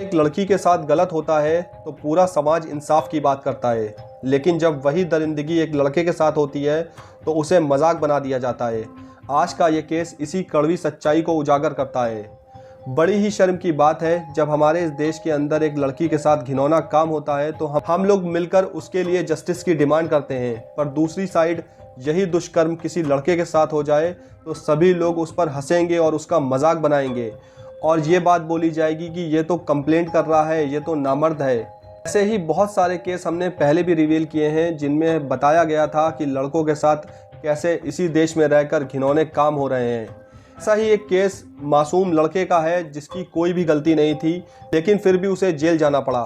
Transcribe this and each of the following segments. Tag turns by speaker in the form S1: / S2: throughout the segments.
S1: एक लड़की के साथ गलत होता है तो पूरा समाज इंसाफ की बात करता है, लेकिन जब वही दरिंदगी एक लड़के के साथ होती है तो उसे मजाक बना दिया जाता है। आज का ये केस इसी कड़वी सच्चाई को उजागर करता है। बड़ी ही शर्म की बात है, जब हमारे इस देश के अंदर एक लड़की के साथ घिनौना काम होता है तो हम लोग मिलकर उसके लिए जस्टिस की डिमांड करते हैं, पर दूसरी साइड यही दुष्कर्म किसी लड़के के साथ हो जाए तो सभी लोग उस पर हंसेंगे और उसका मजाक बनाएंगे और ये बात बोली जाएगी कि ये तो कंप्लेंट कर रहा है, ये तो नामर्द है। ऐसे ही बहुत सारे केस हमने पहले भी रिवील किए हैं जिनमें बताया गया था कि लड़कों के साथ कैसे इसी देश में रहकर घिनौने काम हो रहे हैं। ऐसा ही एक केस मासूम लड़के का है जिसकी कोई भी गलती नहीं थी, लेकिन फिर भी उसे जेल जाना पड़ा।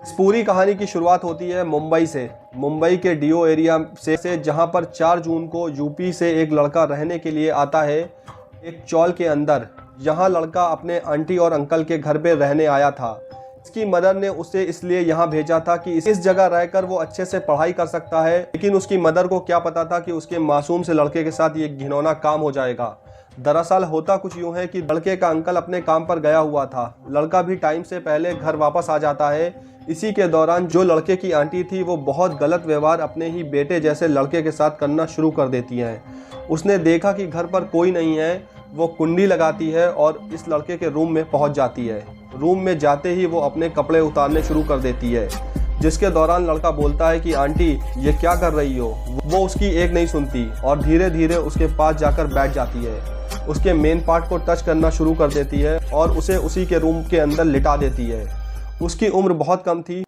S1: इस पूरी कहानी की शुरुआत होती है मुंबई से, मुंबई के डीओ एरिया से जहां पर 4 जून को यूपी से एक लड़का रहने के लिए आता है एक चौल के अंदर। यहाँ लड़का अपने आंटी और अंकल के घर पे रहने आया था। इसकी मदर ने उसे इसलिए यहाँ भेजा था कि इस जगह रहकर वो अच्छे से पढ़ाई कर सकता है, लेकिन उसकी मदर को क्या पता था कि उसके मासूम से लड़के के साथ ये घिनौना काम हो जाएगा। दरअसल होता कुछ यूँ है कि लड़के का अंकल अपने काम पर गया हुआ था, लड़का भी टाइम से पहले घर वापस आ जाता है। इसी के दौरान जो लड़के की आंटी थी वो बहुत गलत व्यवहार अपने ही बेटे जैसे लड़के के साथ करना शुरू कर देती हैं। उसने देखा कि घर पर कोई नहीं है, वो कुंडी लगाती है और इस लड़के के रूम में पहुंच जाती है। रूम में जाते ही वो अपने कपड़े उतारने शुरू कर देती है, जिसके दौरान लड़का बोलता है कि आंटी ये क्या कर रही हो। वो उसकी एक नहीं सुनती और धीरे धीरे उसके पास जाकर बैठ जाती है, उसके मेन पार्ट को टच करना शुरू कर देती है और उसे उसी के रूम के अंदर लिटा देती है। उसकी उम्र बहुत कम थी,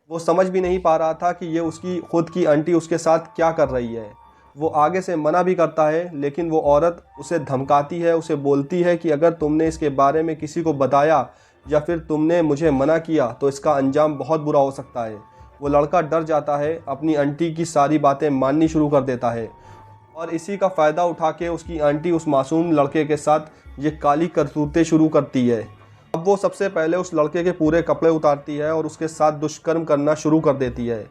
S1: वो समझ भी नहीं पा रहा था कि ये उसकी खुद की आंटी उसके साथ क्या कर रही है। वो आगे से मना भी करता है, लेकिन वो औरत उसे धमकाती है, उसे बोलती है कि अगर तुमने इसके बारे में किसी को बताया या फिर तुमने मुझे मना किया तो इसका अंजाम बहुत बुरा हो सकता है। वो लड़का डर जाता है, अपनी आंटी की सारी बातें माननी शुरू कर देता है और इसी का फ़ायदा उठा के उसकी आंटी उस मासूम लड़के के साथ ये काली करतूतें शुरू करती है। अब वो सबसे पहले उस लड़के के पूरे कपड़े उतारती है और उसके साथ दुष्कर्म करना शुरू कर देती है।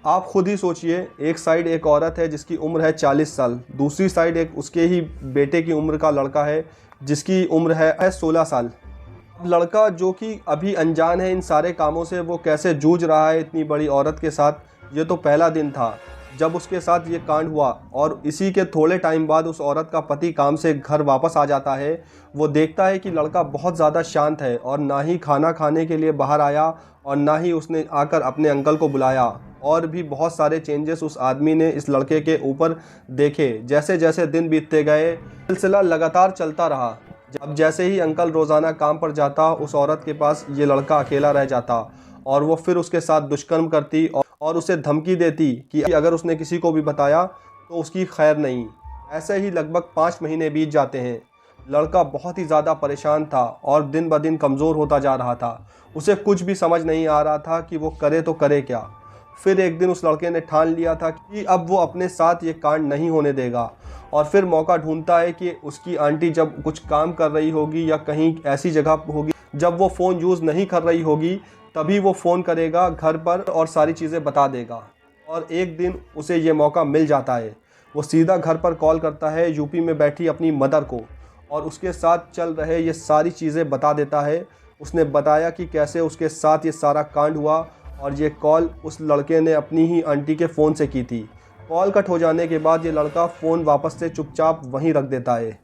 S1: आप खुद ही सोचिए, एक साइड एक औरत है जिसकी उम्र है 40 साल, दूसरी साइड एक उसके ही बेटे की उम्र का लड़का है जिसकी उम्र है 16 साल। लड़का जो कि अभी अनजान है इन सारे कामों से, वो कैसे जूझ रहा है इतनी बड़ी औरत के साथ। ये तो पहला दिन था जब उसके साथ ये कांड हुआ और इसी के थोड़े टाइम बाद उस औरत का पति काम से घर वापस आ जाता है। वो देखता है कि लड़का बहुत ज़्यादा शांत है और ना ही खाना खाने के लिए बाहर आया और ना ही उसने आकर अपने अंकल को बुलाया। और भी बहुत सारे चेंजेस उस आदमी ने इस लड़के के ऊपर देखे। जैसे जैसे दिन बीतते गए सिलसिला लगातार चलता रहा। अब जैसे ही अंकल रोज़ाना काम पर जाता, उस औरत के पास ये लड़का अकेला रह जाता और वो फिर उसके साथ दुष्कर्म करती और उसे धमकी देती कि अगर उसने किसी को भी बताया तो उसकी खैर नहीं। ऐसे ही लगभग 5 महीने बीत जाते हैं। लड़का बहुत ही ज़्यादा परेशान था और दिन ब दिन कमज़ोर होता जा रहा था। उसे कुछ भी समझ नहीं आ रहा था कि वो करे तो करे क्या। फिर एक दिन उस लड़के ने ठान लिया था कि अब वो अपने साथ ये कांड नहीं होने देगा और फिर मौका ढूंढता है कि उसकी आंटी जब कुछ काम कर रही होगी या कहीं ऐसी जगह होगी जब वो फ़ोन यूज़ नहीं कर रही होगी, तभी वो फ़ोन करेगा घर पर और सारी चीज़ें बता देगा। और एक दिन उसे ये मौका मिल जाता है। वो सीधा घर पर कॉल करता है यूपी में बैठी अपनी मदर को और उसके साथ चल रहे ये सारी चीज़ें बता देता है। उसने बताया कि कैसे उसके साथ ये सारा कांड हुआ और ये कॉल उस लड़के ने अपनी ही आंटी के फ़ोन से की थी। कॉल कट हो जाने के बाद ये लड़का फ़ोन वापस से चुपचाप वहीं रख देता है।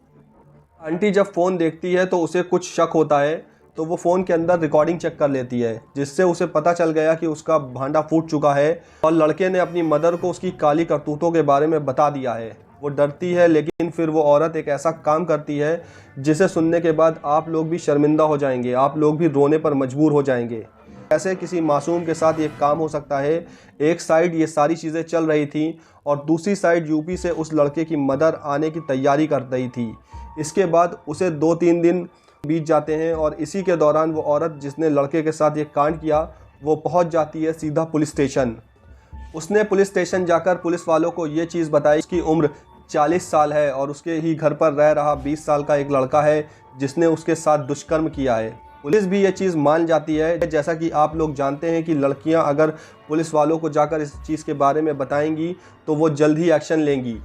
S1: आंटी जब फ़ोन देखती है तो उसे कुछ शक होता है, तो वो फ़ोन के अंदर रिकॉर्डिंग चेक कर लेती है, जिससे उसे पता चल गया कि उसका भांडा फूट चुका है और लड़के ने अपनी मदर को उसकी काली करतूतों के बारे में बता दिया है। वो डरती है, लेकिन फिर वो औरत एक ऐसा काम करती है जिसे सुनने के बाद आप लोग भी शर्मिंदा हो जाएंगे, आप लोग भी रोने पर मजबूर हो जाएंगे। कैसे किसी मासूम के साथ ये काम हो सकता है। एक साइड ये सारी चीज़ें चल रही थी और दूसरी साइड यूपी से उस लड़के की मदर आने की तैयारी कर रही थी। इसके बाद उसे 2-3 दिन बीत जाते हैं और इसी के दौरान वो औरत जिसने लड़के के साथ ये कांड किया वो पहुंच जाती है सीधा पुलिस स्टेशन। उसने पुलिस स्टेशन जाकर पुलिस वालों को ये चीज़ बताई, उसकी उम्र 40 साल है और उसके ही घर पर रह रहा 20 साल का एक लड़का है जिसने उसके साथ दुष्कर्म किया है। पुलिस भी ये चीज़ मान जाती है। जैसा कि आप लोग जानते हैं कि लड़कियां अगर पुलिस वालों को जाकर इस चीज़ के बारे में बताएंगी तो वो जल्द ही एक्शन लेंगी,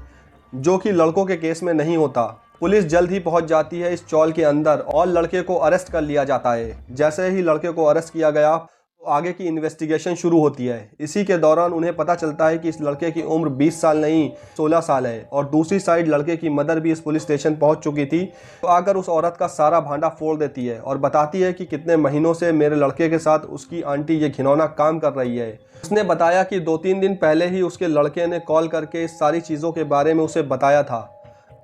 S1: जो कि लड़कों के केस में नहीं होता। पुलिस जल्द ही पहुंच जाती है इस चौल के अंदर और लड़के को अरेस्ट कर लिया जाता है। जैसे ही लड़के को अरेस्ट किया गया तो आगे की इन्वेस्टिगेशन शुरू होती है। इसी के दौरान उन्हें पता चलता है कि इस लड़के की उम्र 20 साल नहीं 16 साल है और दूसरी साइड लड़के की मदर भी इस पुलिस स्टेशन पहुंच चुकी थी। तो आकर उस औरत का सारा भांडा फोड़ देती है और बताती है कि कितने महीनों से मेरे लड़के के साथ उसकी आंटी ये घिनौना काम कर रही है। उसने बताया कि 2-3 दिन पहले ही उसके लड़के ने कॉल करके इस सारी चीज़ों के बारे में उसे बताया था।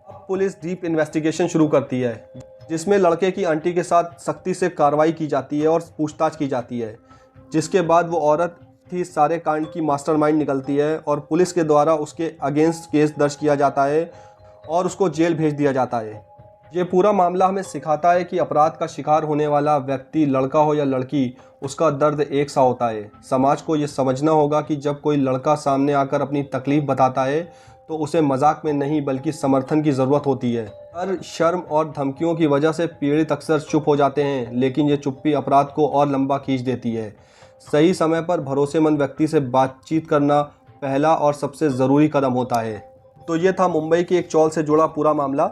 S1: अब पुलिस डीप इन्वेस्टिगेशन शुरू करती है जिसमें लड़के की आंटी के साथ सख्ती से कार्रवाई की जाती है और पूछताछ की जाती है, जिसके बाद वो औरत ही सारे कांड की मास्टरमाइंड निकलती है और पुलिस के द्वारा उसके अगेंस्ट केस दर्ज किया जाता है और उसको जेल भेज दिया जाता है। ये पूरा मामला हमें सिखाता है कि अपराध का शिकार होने वाला व्यक्ति लड़का हो या लड़की, उसका दर्द एक सा होता है। समाज को ये समझना होगा कि जब कोई लड़का सामने आकर अपनी तकलीफ़ बताता है तो उसे मजाक में नहीं बल्कि समर्थन की ज़रूरत होती है। डर, शर्म और धमकियों की वजह से पीड़ित अक्सर चुप हो जाते हैं, लेकिन ये चुप्पी अपराध को और लंबा खींच देती है। सही समय पर भरोसेमंद व्यक्ति से बातचीत करना पहला और सबसे ज़रूरी कदम होता है। तो ये था मुंबई की एक चौल से जुड़ा पूरा मामला।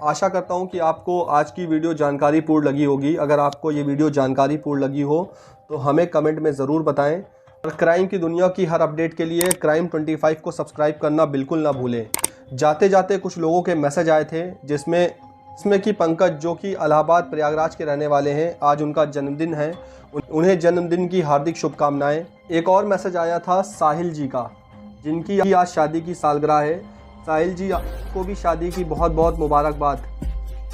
S1: आशा करता हूँ कि आपको आज की वीडियो जानकारीपूर्ण लगी होगी। अगर आपको ये वीडियो जानकारीपूर्ण लगी हो तो हमें कमेंट में ज़रूर बताएं और क्राइम की दुनिया की हर अपडेट के लिए क्राइम 25 को सब्सक्राइब करना बिल्कुल ना भूलें। जाते जाते कुछ लोगों के मैसेज आए थे जिसमें कि पंकज, जो कि इलाहाबाद प्रयागराज के रहने वाले हैं, आज उनका जन्मदिन है, उन्हें जन्मदिन की हार्दिक शुभकामनाएं। एक और मैसेज आया था साहिल जी का, जिनकी आज शादी की सालगिरह है। साहिल जी को भी शादी की बहुत बहुत मुबारकबाद।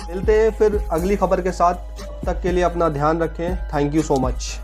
S1: मिलते हैं फिर अगली खबर के साथ। तब तक के लिए अपना ध्यान रखें। Thank you so much.